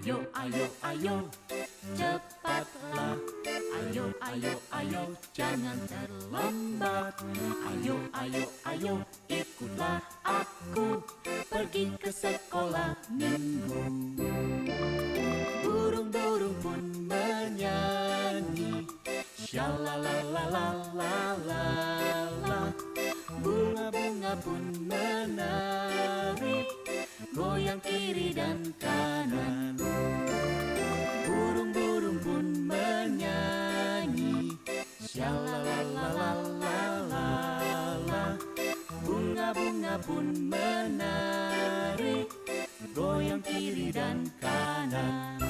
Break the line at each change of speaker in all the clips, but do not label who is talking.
Ayo, ayo, ayo, cepatlah. Ayo, ayo, ayo, jangan terlambat. Ayo, ayo, ayo, ikutlah aku pergi ke sekolah minggu. Burung-burung pun menyanyi, shalalalalala. Bunga-bunga pun menari, goyang kiri dan kanan. Burung-burung pun menyanyi, shalalalalala. Bunga-bunga pun menari, goyang kiri dan kanan.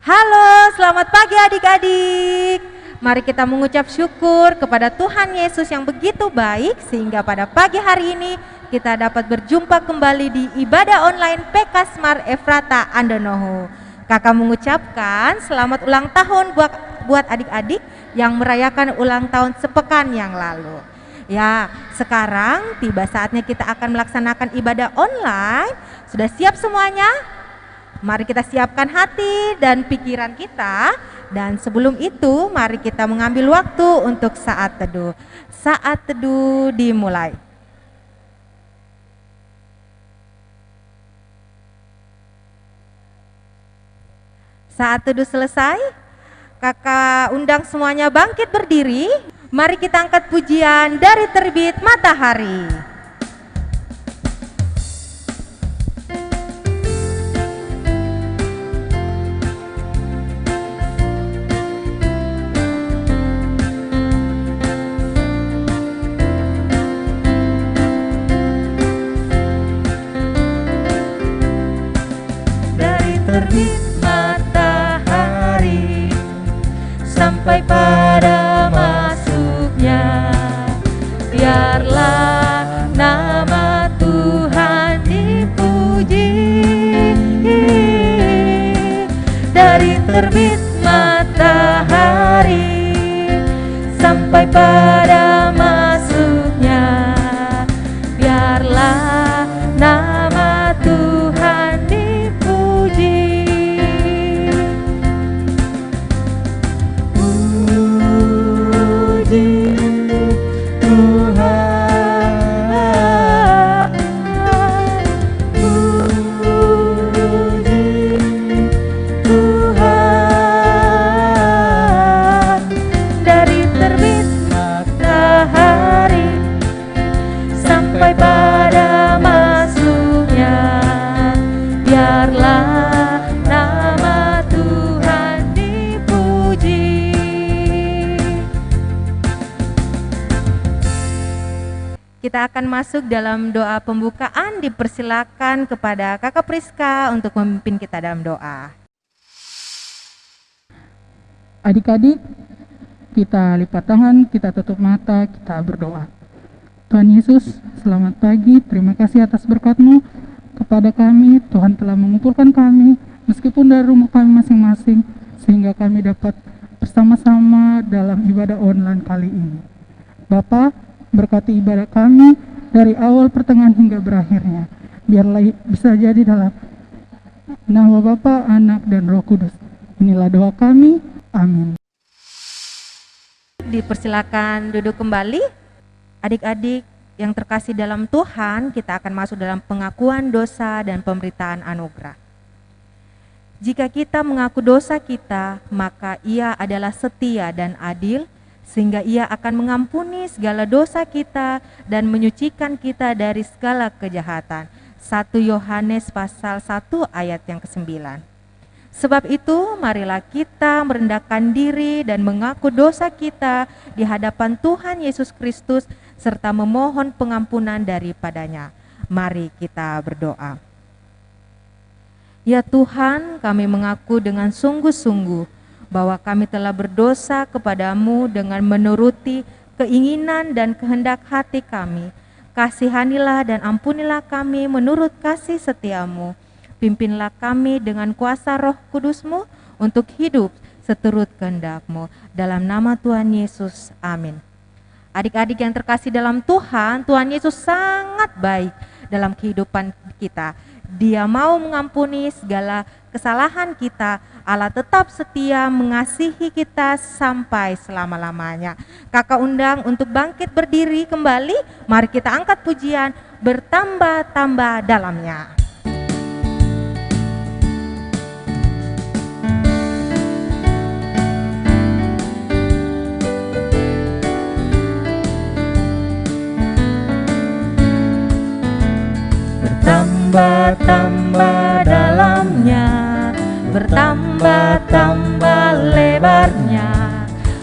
Halo, selamat pagi adik-adik. Mari kita mengucap syukur kepada Tuhan Yesus yang begitu baik sehingga pada pagi hari ini kita dapat berjumpa kembali di ibadah online PK Smart Efrata Andonoho. Kakak mengucapkan selamat ulang tahun buat adik-adik yang merayakan ulang tahun sepekan yang lalu. Ya, sekarang tiba saatnya kita akan melaksanakan ibadah online. Sudah siap semuanya? Mari kita siapkan hati dan pikiran kita. Dan sebelum itu mari kita mengambil waktu untuk saat teduh. Saat teduh dimulai. Saat teduh selesai, kakak undang semuanya bangkit berdiri. Mari kita angkat pujian dari terbit matahari.
Terbit matahari sampai pada masuknya, biarlah nama Tuhan dipuji. Dari terbit matahari sampai pada masuknya, biarlah nama Tuhan dipuji. Puji
Kita akan masuk dalam doa pembukaan. Dipersilakan kepada Kakak Priska untuk memimpin kita dalam doa.
Adik-adik, kita lipat tangan, kita tutup mata, kita berdoa. Tuhan Yesus, selamat pagi. Terima kasih atas berkat-Mu kepada kami. Tuhan telah mengumpulkan kami, meskipun dari rumah kami masing-masing, sehingga kami dapat bersama-sama dalam ibadah online kali ini. Bapa, berkati ibadah kami dari awal, pertengahan, hingga berakhirnya. Biarlah bisa jadi dalam nama Bapa, Anak, dan Roh Kudus. Inilah doa kami. Amin.
Dipersilakan duduk kembali. Adik-adik yang terkasih dalam Tuhan, kita akan masuk dalam pengakuan dosa dan pemberitaan anugerah. Jika kita mengaku dosa kita, maka Ia adalah setia dan adil, sehingga Ia akan mengampuni segala dosa kita dan menyucikan kita dari segala kejahatan. 1 Yohanes pasal 1 ayat yang ke-9. Sebab itu, marilah kita merendahkan diri dan mengaku dosa kita di hadapan Tuhan Yesus Kristus, serta memohon pengampunan daripadanya. Mari kita berdoa. Ya Tuhan, kami mengaku dengan sungguh-sungguh bahwa kami telah berdosa kepadamu dengan menuruti keinginan dan kehendak hati kami. Kasihanilah dan ampunilah kami menurut kasih setiamu. Pimpinlah kami dengan kuasa Roh Kudus-Mu untuk hidup seturut kehendak-Mu. Dalam nama Tuhan Yesus, amin. Adik-adik yang terkasih dalam Tuhan, Tuhan Yesus sangat baik dalam kehidupan kita. Dia mau mengampuni segala kesalahan kita. Allah tetap setia mengasihi kita sampai selama-lamanya. Kakak undang untuk bangkit berdiri kembali. Mari kita angkat pujian, bertambah-tambah dalamnya.
Bertambah-tambah dalamnya, bertambah-tambah lebarnya,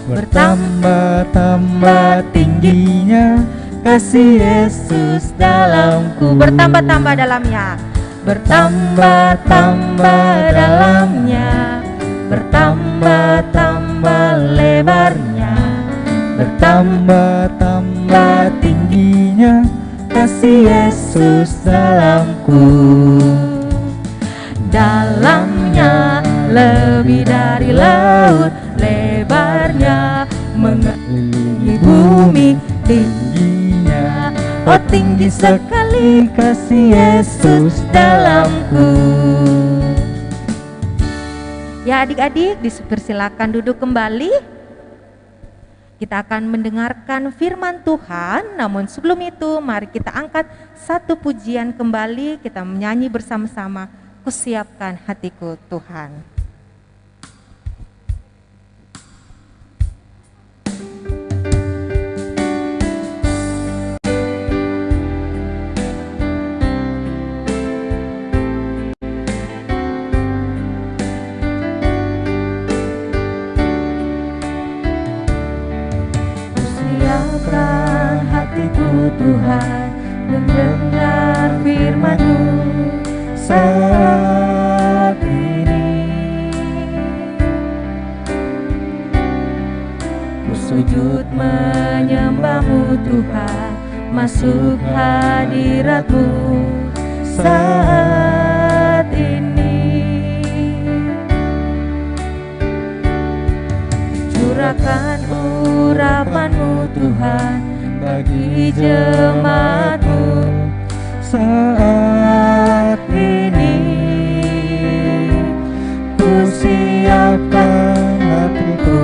bertambah-tambah tingginya kasih Yesus dalamku.
Bertambah-tambah dalamnya,
bertambah-tambah dalamnya, bertambah-tambah lebarnya, bertambah-tambah tingginya kasih Yesus dalamku. Dalamnya lebih dari laut, lebarnya mengelilingi bumi, tingginya oh tinggi sekali kasih Yesus dalamku.
ya adik-adik dipersilakan duduk kembali. Kita akan mendengarkan firman Tuhan, namun sebelum itu mari kita angkat satu pujian kembali, kita menyanyi bersama-sama, Kusiapkan Hatiku Tuhan.
Tuhan, mendengar firman-Mu saat ini. Ku sujud menyembah-Mu Tuhan, masuk hadirat-Mu saat ini. Curahkan urapan-Mu Tuhan bagi jemaat-Mu saat ini. Ku siapkan hatiku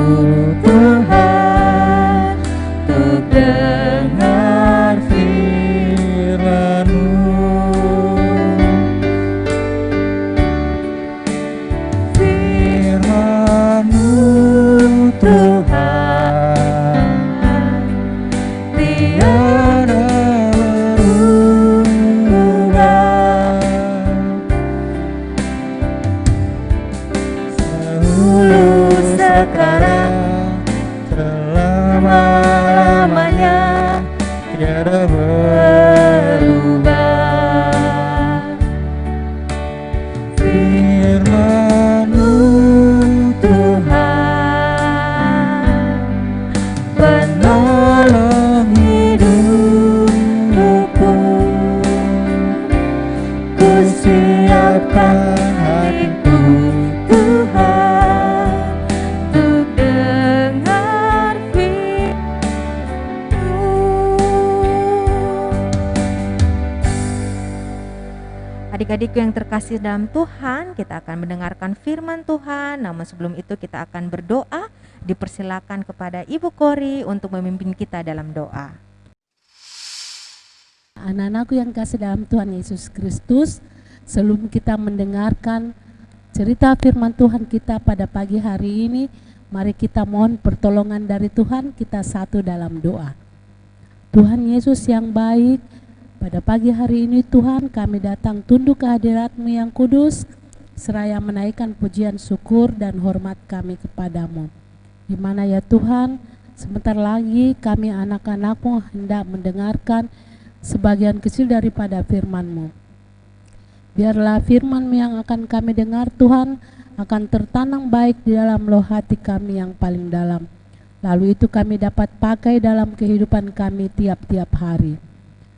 Tuhan, untuk dengar firman-Mu. siapkan hatiku
Tuhan, untuk dengar firman-Mu. Adik-adikku yang terkasih dalam Tuhan, kita akan mendengarkan firman Tuhan. Namun sebelum itu kita akan berdoa. Dipersilakan kepada Ibu Kori untuk memimpin kita dalam doa.
Anak-anakku yang kasih dalam Tuhan Yesus Kristus, sebelum kita mendengarkan cerita firman Tuhan kita pada pagi hari ini, mari kita mohon pertolongan dari Tuhan. Kita satu dalam doa. Tuhan Yesus yang baik, pada pagi hari ini Tuhan, kami datang tunduk ke hadirat-Mu yang kudus, seraya menaikkan pujian syukur dan hormat kami kepadamu. Di mana ya Tuhan, sebentar lagi kami anak-anak-Mu hendak mendengarkan sebagian kecil daripada firman-Mu. Biarlah firman-Mu yang akan kami dengar Tuhan akan tertanam baik di dalam loh hati kami yang paling dalam. Lalu itu kami dapat pakai dalam kehidupan kami tiap-tiap hari.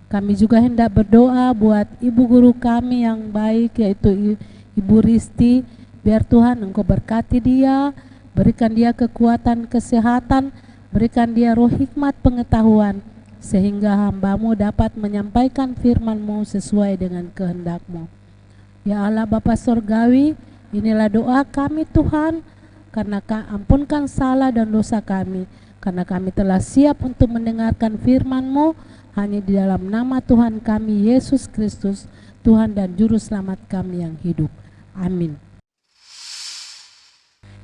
Kami juga hendak berdoa buat ibu guru kami yang baik, yaitu Ibu Risti. Biar Tuhan Engkau berkati dia, berikan dia kekuatan, kesehatan, berikan dia roh hikmat pengetahuan, sehingga hamba-Mu dapat menyampaikan firman-Mu sesuai dengan kehendak-Mu. Ya Allah Bapa Sorgawi, inilah doa kami Tuhan, karena ampunkan salah dan dosa kami, karena kami telah siap untuk mendengarkan firman-Mu hanya di dalam nama Tuhan kami Yesus Kristus, Tuhan dan Juru Selamat kami yang hidup. Amin.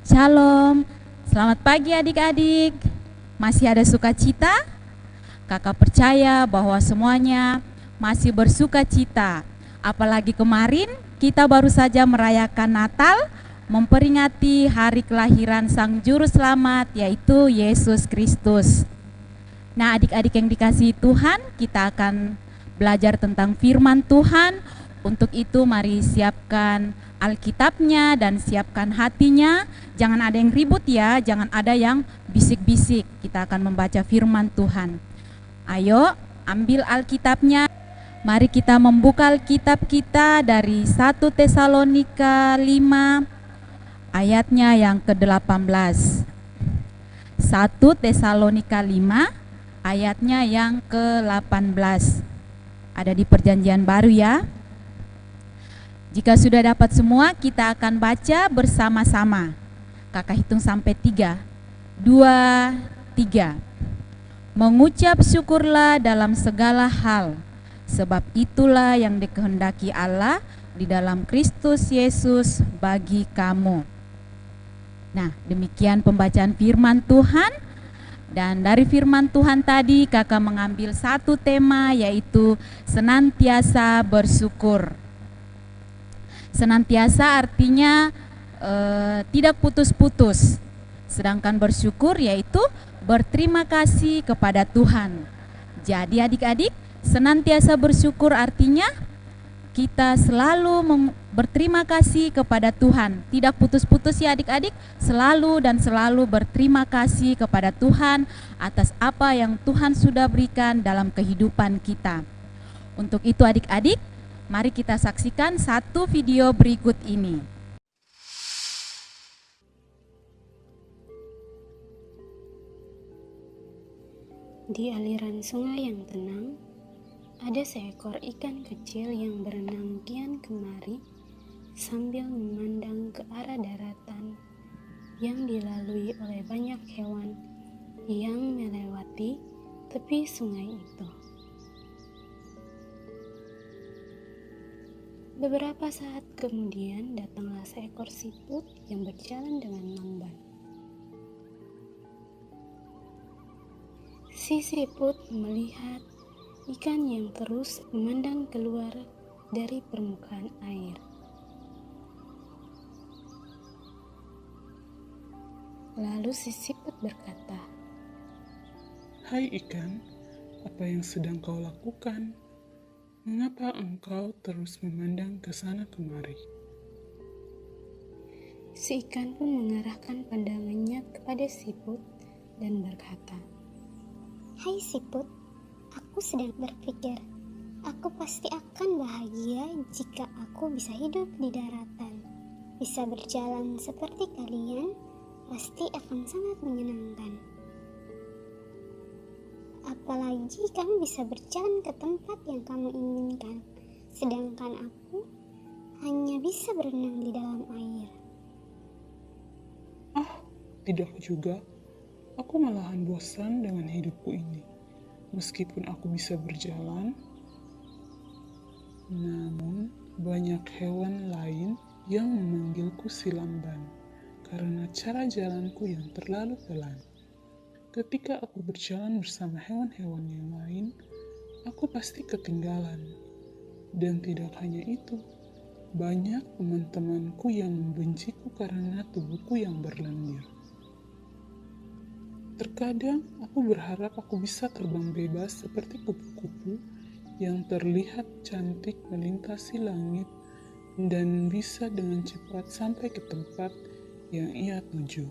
Shalom, selamat pagi adik-adik. Masih ada sukacita? Kakak percaya bahwa semuanya masih bersuka cita. Apalagi kemarin kita baru saja merayakan Natal, memperingati hari kelahiran Sang Juru Selamat, yaitu Yesus Kristus. Nah, adik-adik yang dikasihi Tuhan, kita akan belajar tentang firman Tuhan. Untuk itu mari siapkan Alkitabnya dan siapkan hatinya. Jangan ada yang ribut ya, jangan ada yang bisik-bisik. Kita akan membaca firman Tuhan. Ayo, ambil Alkitabnya. Mari kita membuka Alkitab kita dari 1 Tesalonika 5 ayatnya yang ke-18. 1 Tesalonika 5 ayatnya yang ke-18. Ada di Perjanjian Baru ya. Jika sudah dapat semua, kita akan baca bersama-sama. Kakak hitung sampai 3. 2, 3. Mengucap syukurlah dalam segala hal, sebab itulah yang dikehendaki Allah di dalam Kristus Yesus bagi kamu. Nah, demikian pembacaan firman Tuhan. Dan dari firman Tuhan tadi kakak mengambil satu tema, yaitu senantiasa bersyukur. Senantiasa artinya tidak putus-putus. Sedangkan bersyukur yaitu berterima kasih kepada Tuhan. Jadi adik-adik, senantiasa bersyukur artinya kita selalu berterima kasih kepada Tuhan. Tidak putus-putus ya adik-adik, selalu dan selalu berterima kasih kepada Tuhan atas apa yang Tuhan sudah berikan dalam kehidupan kita. Untuk itu adik-adik, mari kita saksikan satu video berikut ini.
Di aliran sungai yang tenang, ada seekor ikan kecil yang berenang kian kemari sambil memandang ke arah daratan yang dilalui oleh banyak hewan yang melewati tepi sungai itu. Beberapa saat kemudian datanglah seekor siput yang berjalan dengan lamban. Si siput melihat ikan yang terus memandang keluar dari permukaan air. Lalu si siput berkata,
"Hai ikan, apa yang sedang kau lakukan? Mengapa engkau terus memandang ke sana kemari?"
Si ikan pun mengarahkan pandangannya kepada siput dan berkata,
"Hai siput, aku sedang berpikir,
Aku pasti akan bahagia jika aku bisa hidup di daratan. Bisa berjalan seperti kalian, pasti akan sangat menyenangkan. Apalagi kamu bisa berjalan ke tempat yang kamu inginkan, sedangkan aku hanya bisa berenang di dalam air.
Tidak juga. Aku malahan bosan dengan hidupku ini. Meskipun aku bisa berjalan, namun banyak hewan lain yang memanggilku si lamban karena cara jalanku yang terlalu pelan. Ketika aku berjalan bersama hewan-hewan yang lain, aku pasti ketinggalan. Dan tidak hanya itu, banyak teman-temanku yang membenciku karena tubuhku yang berlendir. Terkadang aku berharap aku bisa terbang bebas seperti kupu-kupu yang terlihat cantik melintasi langit dan bisa dengan cepat sampai ke tempat yang ia tuju.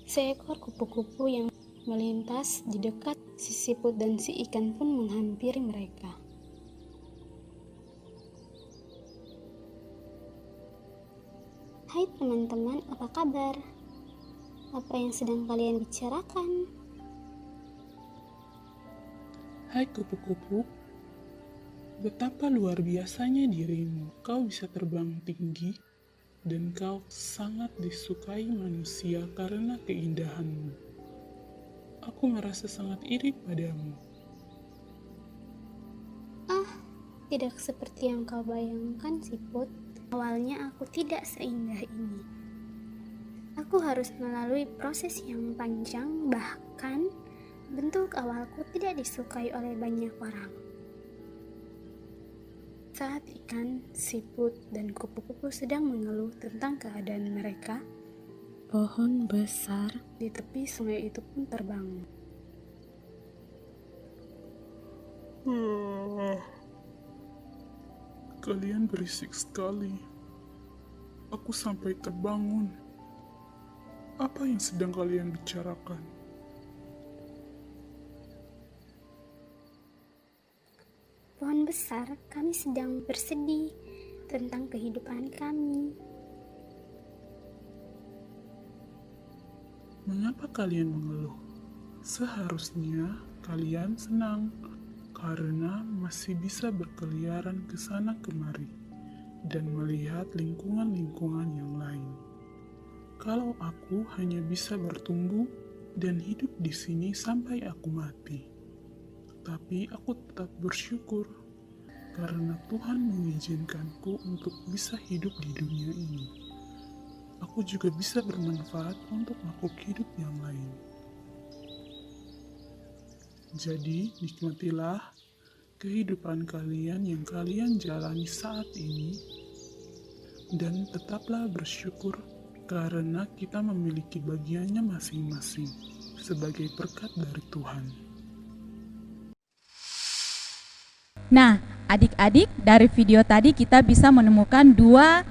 Seekor kupu-kupu yang melintas di dekat si siput dan si ikan pun menghampiri mereka. Hai teman-teman, apa kabar? Apa yang sedang kalian bicarakan?
Hai kupu-kupu, betapa luar biasanya dirimu. Kau bisa terbang tinggi dan kau sangat disukai manusia karena keindahanmu. Aku merasa sangat iri padamu.
Tidak seperti yang kau bayangkan, siput. Awalnya aku tidak seindah ini. Aku harus melalui proses yang panjang, bahkan bentuk awalku tidak disukai oleh banyak orang. Saat ikan, siput, dan kupu-kupu sedang mengeluh tentang keadaan mereka, pohon besar di tepi sungai itu pun terbangun.
Kalian berisik sekali. Aku sampai terbangun. Apa yang sedang kalian bicarakan?
Pohon besar, kami sedang bersedih tentang kehidupan kami.
Mengapa kalian mengeluh? Seharusnya kalian senang karena masih bisa berkeliaran ke sana kemari dan melihat lingkungan-lingkungan yang lain. Kalau aku hanya bisa bertumbuh dan hidup di sini sampai aku mati. Tapi aku tetap bersyukur karena Tuhan mengizinkanku untuk bisa hidup di dunia ini. Aku juga bisa bermanfaat untuk makhluk hidup yang lain. Jadi, nikmatilah kehidupan kalian yang kalian jalani saat ini dan tetaplah bersyukur karena kita memiliki bagiannya masing-masing sebagai berkat dari Tuhan.
Nah, adik-adik, dari video tadi kita bisa menemukan dua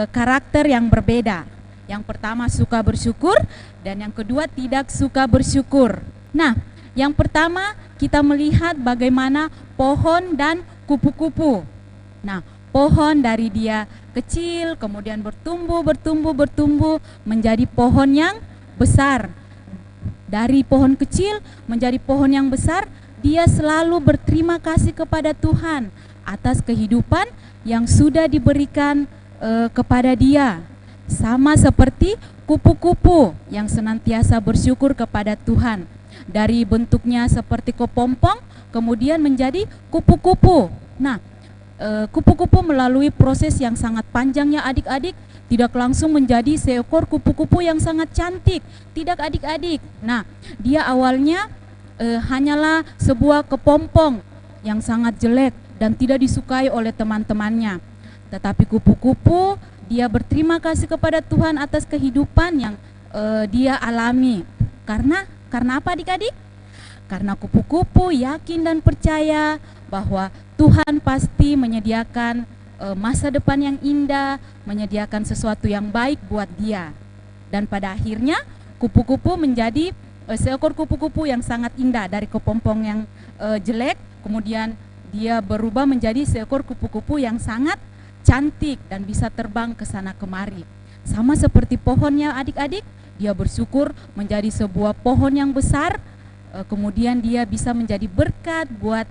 karakter yang berbeda. Yang pertama suka bersyukur dan yang kedua tidak suka bersyukur. Nah, yang pertama kita melihat bagaimana pohon dan kupu-kupu. Nah, pohon dari dia kecil kemudian bertumbuh menjadi pohon yang besar. Dari pohon kecil menjadi pohon yang besar, dia selalu berterima kasih kepada Tuhan atas kehidupan yang sudah diberikan kepada dia. Sama seperti kupu-kupu yang senantiasa bersyukur kepada Tuhan. Dari bentuknya seperti kepompong, kemudian menjadi kupu-kupu. Nah, kupu-kupu melalui proses yang sangat panjang ya adik-adik, tidak langsung menjadi seekor kupu-kupu yang sangat cantik. Tidak adik-adik. Nah, dia awalnya hanyalah sebuah kepompong yang sangat jelek dan tidak disukai oleh teman-temannya. Tetapi kupu-kupu dia berterima kasih kepada Tuhan atas kehidupan yang dia alami. Karena apa adik-adik? Karena kupu-kupu yakin dan percaya bahwa Tuhan pasti menyediakan masa depan yang indah, menyediakan sesuatu yang baik buat dia. Dan pada akhirnya kupu-kupu menjadi seekor kupu-kupu yang sangat indah dari kepompong yang jelek, kemudian dia berubah menjadi seekor kupu-kupu yang sangat cantik dan bisa terbang ke sana kemari. Sama seperti pohonnya adik-adik, dia bersyukur menjadi sebuah pohon yang besar, kemudian dia bisa menjadi berkat buat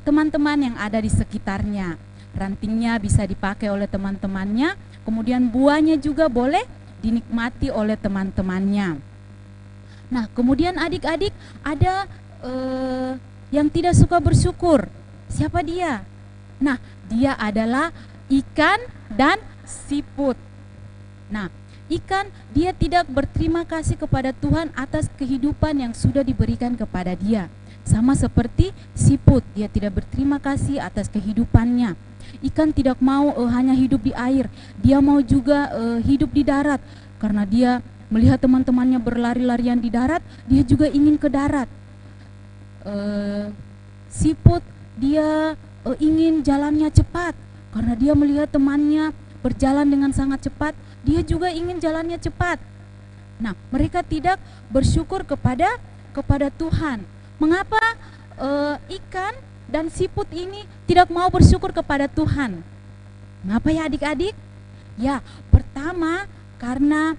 teman-teman yang ada di sekitarnya. Rantingnya bisa dipakai oleh teman-temannya, kemudian buahnya juga boleh dinikmati oleh teman-temannya. Nah, kemudian adik-adik ada yang tidak suka bersyukur. Siapa dia? Nah, dia adalah ikan dan siput. Nah, ikan dia tidak berterima kasih kepada Tuhan atas kehidupan yang sudah diberikan kepada dia. Sama seperti siput, dia tidak berterima kasih atas kehidupannya. Ikan tidak mau hanya hidup di air, dia mau juga hidup di darat. Karena dia melihat teman-temannya berlari-larian di darat, dia juga ingin ke darat. Siput dia ingin jalannya cepat, karena dia melihat temannya berjalan dengan sangat cepat, dia juga ingin jalannya cepat. Nah, mereka tidak bersyukur kepada Tuhan. Mengapa ikan dan siput ini tidak mau bersyukur kepada Tuhan? Mengapa ya adik-adik? Ya, pertama karena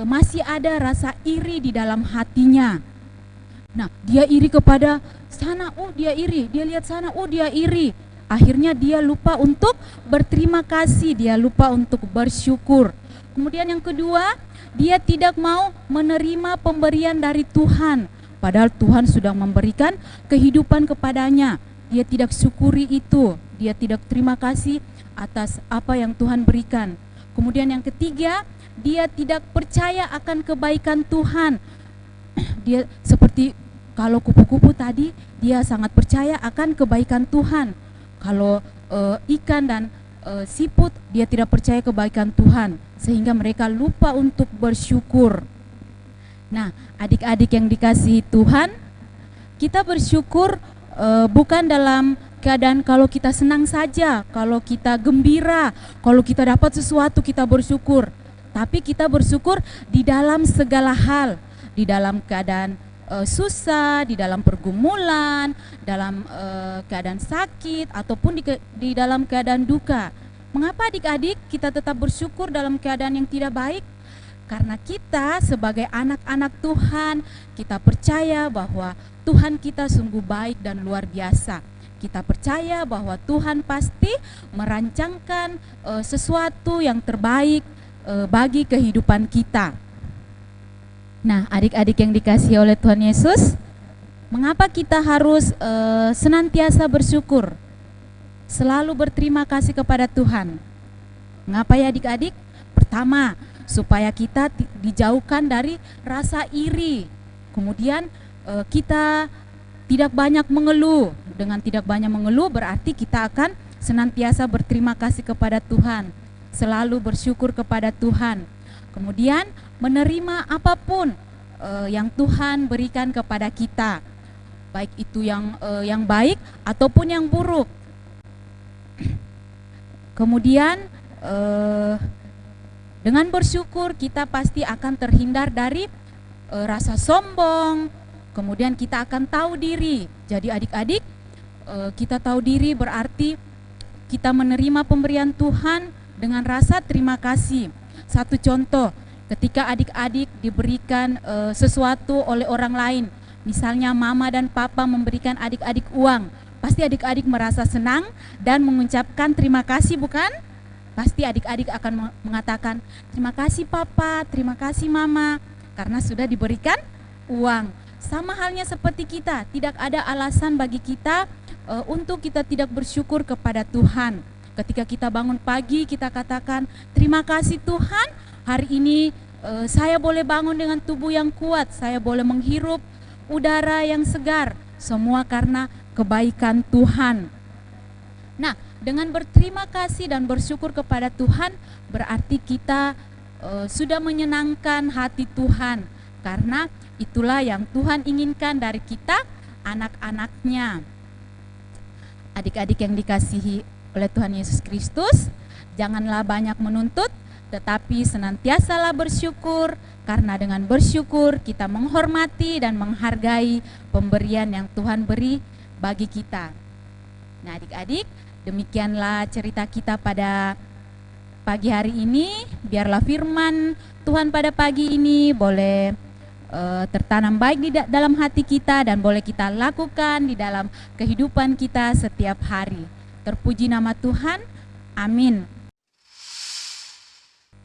masih ada rasa iri di dalam hatinya. Nah, dia iri kepada sana, dia iri, dia lihat sana, dia iri. Akhirnya dia lupa untuk berterima kasih, dia lupa untuk bersyukur. Kemudian yang kedua, dia tidak mau menerima pemberian dari Tuhan. Padahal Tuhan sudah memberikan kehidupan kepadanya. Dia tidak syukuri itu, dia tidak terima kasih atas apa yang Tuhan berikan. Kemudian yang ketiga, dia tidak percaya akan kebaikan Tuhan. Dia seperti kalau kupu-kupu tadi, dia sangat percaya akan kebaikan Tuhan. Kalau ikan dan siput, dia tidak percaya kebaikan Tuhan, sehingga mereka lupa untuk bersyukur. Nah, adik-adik yang dikasihi Tuhan, kita bersyukur bukan dalam keadaan kalau kita senang saja, kalau kita gembira, kalau kita dapat sesuatu kita bersyukur. Tapi kita bersyukur di dalam segala hal, di dalam keadaan susah, di dalam pergumulan, dalam keadaan sakit, ataupun di dalam keadaan duka. Mengapa adik-adik kita tetap bersyukur dalam keadaan yang tidak baik? Karena kita sebagai anak-anak Tuhan, kita percaya bahwa Tuhan kita sungguh baik dan luar biasa. Kita percaya bahwa Tuhan pasti merancangkan sesuatu yang terbaik bagi kehidupan kita. Nah, adik-adik yang dikasihi oleh Tuhan Yesus, mengapa kita harus senantiasa bersyukur? Selalu berterima kasih kepada Tuhan. Mengapa ya adik-adik? Pertama, supaya kita dijauhkan dari rasa iri. Kemudian kita tidak banyak mengeluh. Dengan tidak banyak mengeluh berarti kita akan senantiasa berterima kasih kepada Tuhan, selalu bersyukur kepada Tuhan. Kemudian menerima apapun yang Tuhan berikan kepada kita, baik itu yang baik ataupun yang buruk. Kemudian dengan bersyukur kita pasti akan terhindar dari rasa sombong. Kemudian kita akan tahu diri. Jadi adik-adik, kita tahu diri berarti kita menerima pemberian Tuhan dengan rasa terima kasih. Satu contoh, ketika adik-adik diberikan sesuatu oleh orang lain, misalnya mama dan papa memberikan adik-adik uang, pasti adik-adik merasa senang dan mengucapkan terima kasih, bukan? Pasti adik-adik akan mengatakan terima kasih papa, terima kasih mama, karena sudah diberikan uang. Sama halnya seperti kita, tidak ada alasan bagi kita untuk kita tidak bersyukur kepada Tuhan. Ketika kita bangun pagi, kita katakan terima kasih Tuhan, hari ini saya boleh bangun dengan tubuh yang kuat, saya boleh menghirup udara yang segar, semua karena kebaikan Tuhan. Nah, dengan berterima kasih dan bersyukur kepada Tuhan, berarti kita sudah menyenangkan hati Tuhan, karena itulah yang Tuhan inginkan dari kita, anak-anaknya. Adik-adik yang dikasihi oleh Tuhan Yesus Kristus, janganlah banyak menuntut, tetapi senantiasalah bersyukur, karena dengan bersyukur kita menghormati dan menghargai pemberian yang Tuhan beri bagi kita. Nah adik-adik, demikianlah cerita kita pada pagi hari ini. Biarlah firman Tuhan pada pagi ini boleh tertanam baik di dalam hati kita dan boleh kita lakukan di dalam kehidupan kita setiap hari. Terpuji nama Tuhan, amin.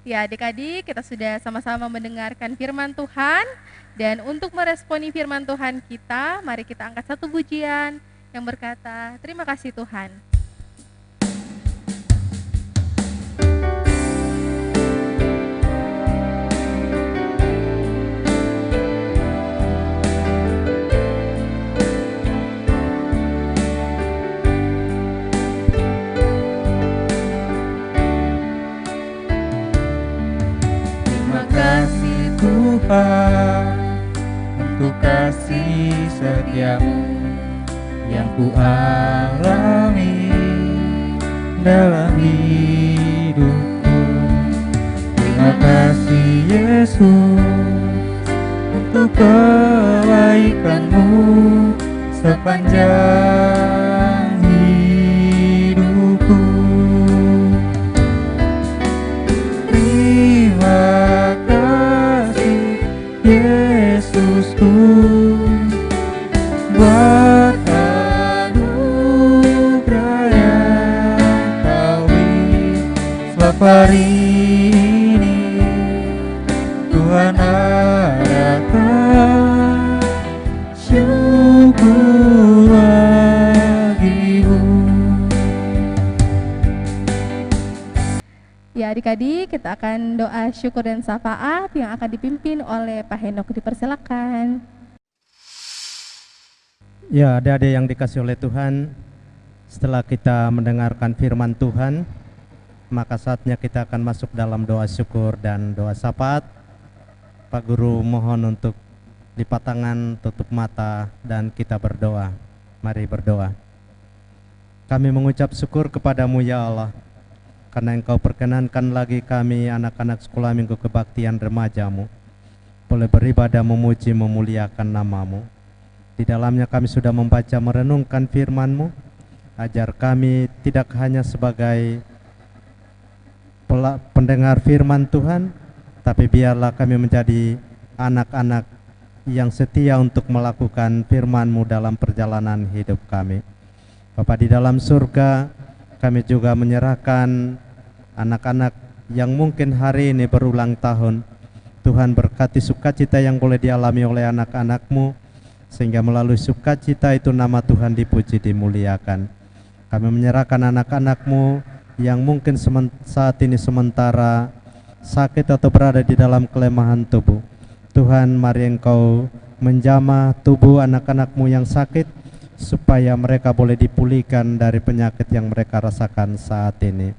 Ya adik-adik, kita sudah sama-sama mendengarkan firman Tuhan. Dan untuk meresponi firman Tuhan kita, mari kita angkat satu pujian yang berkata, terima kasih Tuhan.
Tuhan, untuk kasih setiamu yang ku alami dalam hidupku. Terima kasih Yesus untuk kebaikanmu sepanjang hidupku. Terima kasih Yesusku buat anugerah yang Kau beri. Sebab hari ini Tuhan adakan syukur bagimu.
Ya adik-adik, kita akan doa syukur dan syafaat yang akan dipimpin oleh Pak Henok. Dipersilakan.
Ya, adik-adik yang dikasih oleh Tuhan, setelah kita mendengarkan firman Tuhan, maka saatnya kita akan masuk dalam doa syukur dan doa syafaat. Pak Guru mohon untuk lipat tangan, tutup mata, dan kita berdoa. Mari berdoa. Kami mengucap syukur kepadamu ya Allah, karena Engkau perkenankan lagi kami anak-anak sekolah minggu kebaktian remajamu boleh beribadah, memuji, memuliakan namamu. Di dalamnya kami sudah membaca, merenungkan firman-Mu. Ajar kami tidak hanya sebagai pendengar firman Tuhan, tapi biarlah kami menjadi anak-anak yang setia untuk melakukan firman-Mu dalam perjalanan hidup kami. Bapa di dalam surga, kami juga menyerahkan anak-anak yang mungkin hari ini berulang tahun. Tuhan berkati sukacita yang boleh dialami oleh anak-anak-Mu, sehingga melalui sukacita itu nama Tuhan dipuji, dimuliakan. Kami menyerahkan anak-anak-Mu yang mungkin saat ini sementara sakit atau berada di dalam kelemahan tubuh. Tuhan, mari Engkau menjamah tubuh anak-anak-Mu yang sakit, supaya mereka boleh dipulihkan dari penyakit yang mereka rasakan saat ini.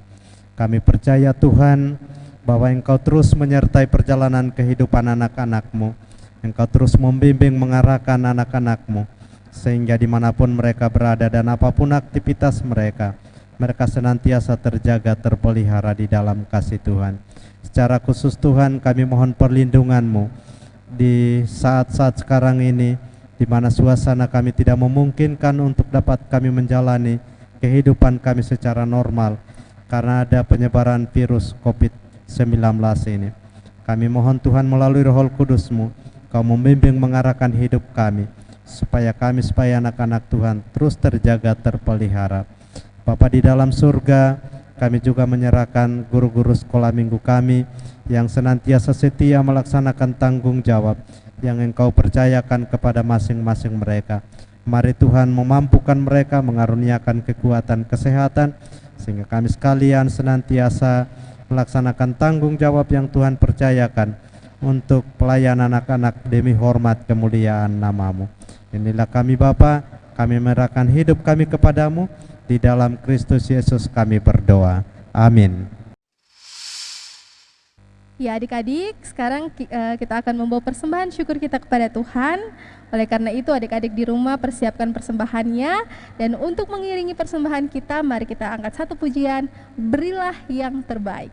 Kami percaya Tuhan bahwa Engkau terus menyertai perjalanan kehidupan anak-anak-Mu. Engkau terus membimbing, mengarahkan anak-anak-Mu, sehingga dimanapun mereka berada dan apapun aktivitas mereka, mereka senantiasa terjaga, terpelihara di dalam kasih Tuhan. Secara khusus Tuhan, kami mohon perlindungan-Mu di saat-saat sekarang ini, di mana suasana kami tidak memungkinkan untuk dapat kami menjalani kehidupan kami secara normal karena ada penyebaran virus COVID-19 ini. Kami mohon Tuhan melalui Roh Kudus-Mu, Kau membimbing, mengarahkan hidup kami, supaya kami sebagai anak-anak Tuhan terus terjaga, terpelihara. Bapa di dalam surga, kami juga menyerahkan guru-guru sekolah minggu kami yang senantiasa setia melaksanakan tanggung jawab yang Engkau percayakan kepada masing-masing mereka. Mari Tuhan memampukan mereka, mengaruniakan kekuatan, kesehatan, sehingga kami sekalian senantiasa melaksanakan tanggung jawab yang Tuhan percayakan untuk pelayanan anak-anak demi hormat kemuliaan nama-Mu. Inilah kami Bapa, kami menyerahkan hidup kami kepadamu, di dalam Kristus Yesus kami berdoa. Amin.
Ya adik-adik, sekarang kita akan membawa persembahan syukur kita kepada Tuhan. Oleh karena itu adik-adik di rumah persiapkan persembahannya. Dan untuk mengiringi persembahan kita, mari kita angkat satu pujian, Berilah yang Terbaik.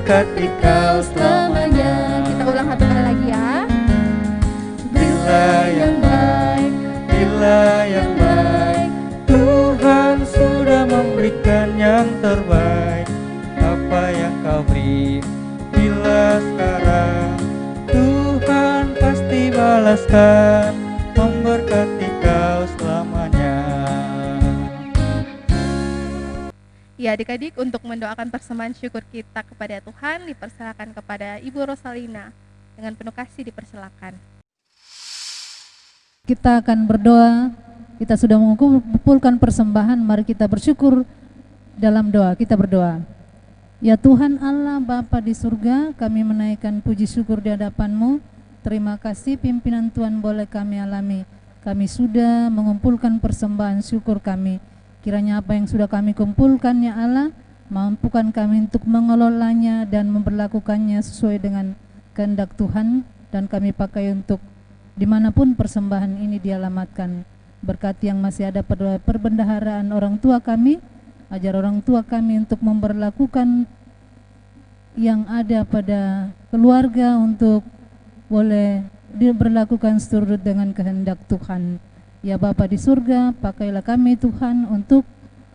memberkati kau selamanya.
Kita ulang satu kali lagi ya.
Bila yang baik, bila yang baik, Tuhan sudah memberikan yang terbaik. Apa yang kau beri, bila sekarang, Tuhan pasti balaskan, memberkati kau selamanya.
Ya adik-adik, untuk mendoakan persembahan syukur kita kepada Tuhan dipersilakan kepada Ibu Rosalina. Dengan penuh kasih dipersilakan.
Kita akan berdoa. Kita sudah mengumpulkan persembahan, mari kita bersyukur dalam doa. Kita berdoa. Ya Tuhan Allah Bapa di surga, kami menaikkan puji syukur di hadapan-Mu. Terima kasih pimpinan Tuhan boleh kami alami. Kami sudah mengumpulkan persembahan syukur kami. Kiranya apa yang sudah kami kumpulkan ya Allah, mampukan kami untuk mengelolanya dan memperlakukannya sesuai dengan kehendak Tuhan, dan kami pakai untuk dimanapun persembahan ini dialamatkan. Berkati yang masih ada pada perbendaharaan orang tua kami, ajar orang tua kami untuk memperlakukan yang ada pada keluarga untuk boleh diberlakukan seturut dengan kehendak Tuhan. Ya Bapa di surga, pakailah kami Tuhan untuk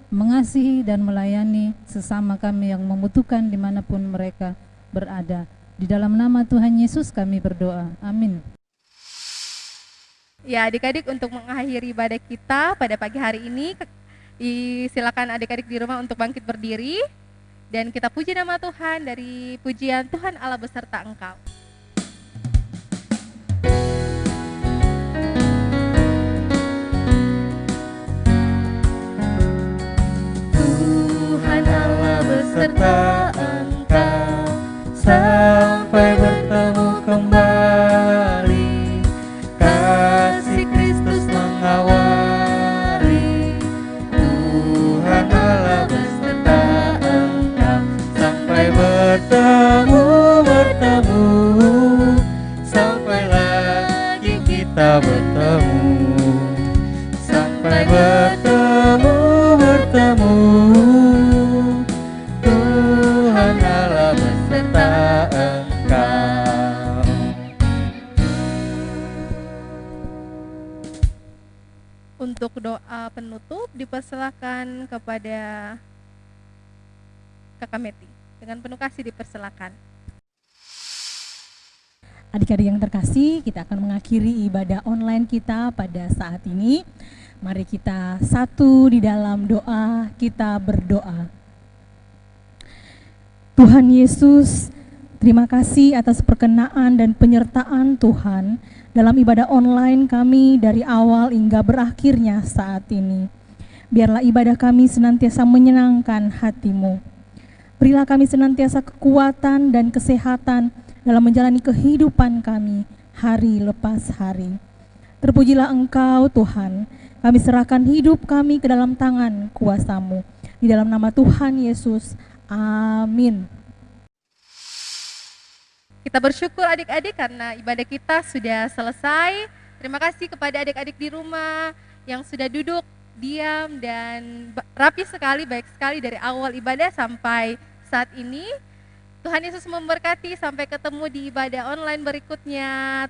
mengasihi dan melayani sesama kami yang membutuhkan dimanapun mereka berada. Di dalam nama Tuhan Yesus kami berdoa. Amin.
Ya adik-adik, untuk mengakhiri ibadah kita pada pagi hari ini, silakan adik-adik di rumah untuk bangkit berdiri dan kita puji nama Tuhan dari pujian Tuhan Allah beserta engkau. Tuhan Allah beserta engkau sampai bertemu kembali. Kasih Kristus mengawali. Tuhan Allah beserta engkau sampai bertemu sampai lagi kita bertemu, sampai bertemu. Tuhan Allah beserta engkau. Untuk doa penutup dipersilakan kepada Kakak Meti. Dengan penuh kasih dipersilakan.
Adik-adik yang terkasih, kita akan mengakhiri ibadah online kita pada saat ini. Mari kita satu di dalam doa, kita berdoa. Tuhan Yesus, terima kasih atas perkenaan dan penyertaan Tuhan dalam ibadah online kami dari awal hingga berakhirnya saat ini. Biarlah ibadah kami senantiasa menyenangkan hati-Mu. Berilah kami senantiasa kekuatan dan kesehatan dalam menjalani kehidupan kami hari lepas hari. Terpujilah Engkau Tuhan, kami serahkan hidup kami ke dalam tangan kuasa-Mu. Di dalam nama Tuhan Yesus, amin.
Kita bersyukur adik-adik karena ibadah kita sudah selesai. Terima kasih kepada adik-adik di rumah yang sudah duduk, diam dan rapi sekali, baik sekali dari awal ibadah sampai saat ini. Tuhan Yesus memberkati, sampai ketemu di ibadah online berikutnya.